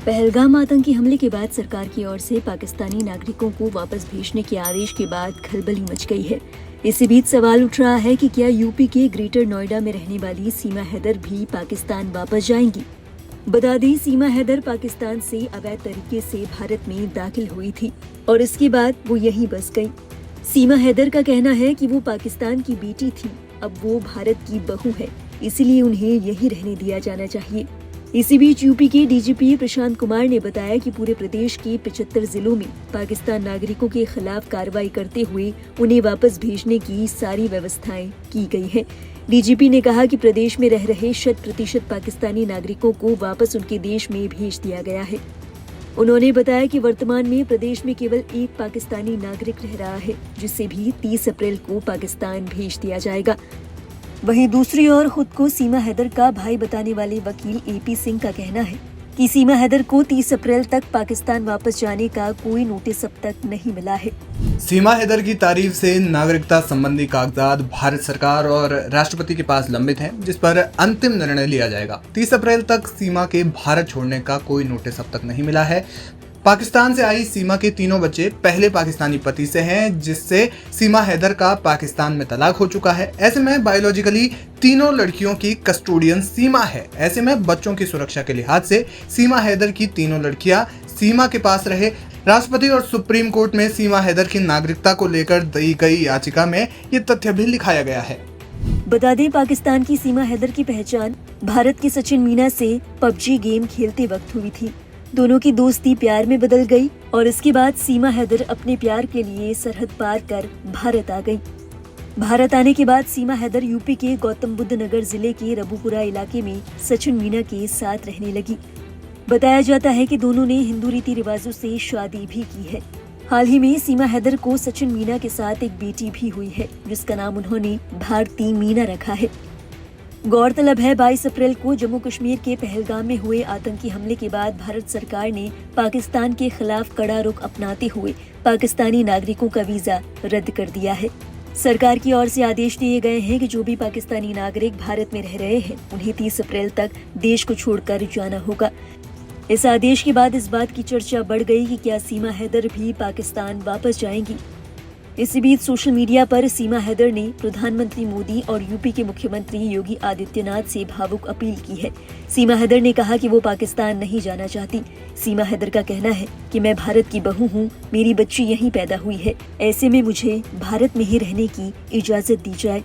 पहलगाम आतंकी हमले के बाद सरकार की ओर से पाकिस्तानी नागरिकों को वापस भेजने के आदेश के बाद खलबली मच गई है। इसी बीच सवाल उठ रहा है कि क्या यूपी के ग्रेटर नोएडा में रहने वाली सीमा हैदर भी पाकिस्तान वापस जाएंगी। बता दें, सीमा हैदर पाकिस्तान से अवैध तरीके से भारत में दाखिल हुई थी और इसके बाद वो यहीं बस गई। सीमा हैदर का कहना है कि वो पाकिस्तान की बेटी थी, अब वो भारत की बहू है, इसलिए उन्हें यहीं रहने दिया जाना चाहिए। इसी बीच यूपी के डीजीपी प्रशांत कुमार ने बताया कि पूरे प्रदेश के 75 जिलों में पाकिस्तान नागरिकों के खिलाफ कार्रवाई करते हुए उन्हें वापस भेजने की सारी व्यवस्थाएं की गई हैं। डीजीपी ने कहा कि प्रदेश में रह रहे 100% पाकिस्तानी नागरिकों को वापस उनके देश में भेज दिया गया है। उन्होंने बताया कि वर्तमान में प्रदेश में केवल एक पाकिस्तानी नागरिक रह रहा है, जिसे भी 30 अप्रैल को पाकिस्तान भेज दिया जाएगा। वहीं दूसरी ओर खुद को सीमा हैदर का भाई बताने वाले वकील एपी सिंह का कहना है कि सीमा हैदर को 30 अप्रैल तक पाकिस्तान वापस जाने का कोई नोटिस अब तक नहीं मिला है। सीमा हैदर की तारीफ से नागरिकता संबंधी कागजात भारत सरकार और राष्ट्रपति के पास लंबित हैं, जिस पर अंतिम निर्णय लिया जाएगा। 30 अप्रैल तक सीमा के भारत छोड़ने का कोई नोटिस अब तक नहीं मिला है। पाकिस्तान से आई सीमा के तीनों बच्चे पहले पाकिस्तानी पति से हैं, जिससे सीमा हैदर का पाकिस्तान में तलाक हो चुका है। ऐसे में बायोलॉजिकली तीनों लड़कियों की कस्टोडियन सीमा है। ऐसे में बच्चों की सुरक्षा के लिहाज से सीमा हैदर की तीनों लड़कियां सीमा के पास रहे। राष्ट्रपति और सुप्रीम कोर्ट में सीमा हैदर की नागरिकता को लेकर दी गई याचिका में ये तथ्य भी लिखाया गया है। बता दें, पाकिस्तान की सीमा हैदर की पहचान भारत की सचिन मीना से पबजी गेम खेलते वक्त हुई थी। दोनों की दोस्ती प्यार में बदल गई और इसके बाद सीमा हैदर अपने प्यार के लिए सरहद पार कर भारत आ गई। भारत आने के बाद सीमा हैदर यूपी के गौतम बुद्ध नगर जिले के रबुपुरा इलाके में सचिन मीना के साथ रहने लगी। बताया जाता है कि दोनों ने हिंदू रीति रिवाजों से शादी भी की है। हाल ही में सीमा हैदर को सचिन मीना के साथ एक बेटी भी हुई है, जिसका नाम उन्होंने भारती मीना रखा है। गौरतलब है, 22 अप्रैल को जम्मू कश्मीर के पहलगाम में हुए आतंकी हमले के बाद भारत सरकार ने पाकिस्तान के खिलाफ कड़ा रुख अपनाते हुए पाकिस्तानी नागरिकों का वीजा रद्द कर दिया है। सरकार की ओर से आदेश दिए गए हैं कि जो भी पाकिस्तानी नागरिक भारत में रह रहे हैं, उन्हें 30 अप्रैल तक देश को छोड़कर जाना होगा। इस आदेश के बाद इस बात की चर्चा बढ़ गई कि क्या सीमा हैदर भी पाकिस्तान वापस जाएंगी। इसी बीच सोशल मीडिया पर सीमा हैदर ने प्रधानमंत्री मोदी और यूपी के मुख्यमंत्री योगी आदित्यनाथ से भावुक अपील की है। सीमा हैदर ने कहा कि वो पाकिस्तान नहीं जाना चाहती। सीमा हैदर का कहना है कि मैं भारत की बहू हूँ, मेरी बच्ची यहीं पैदा हुई है, ऐसे में मुझे भारत में ही रहने की इजाजत दी जाए।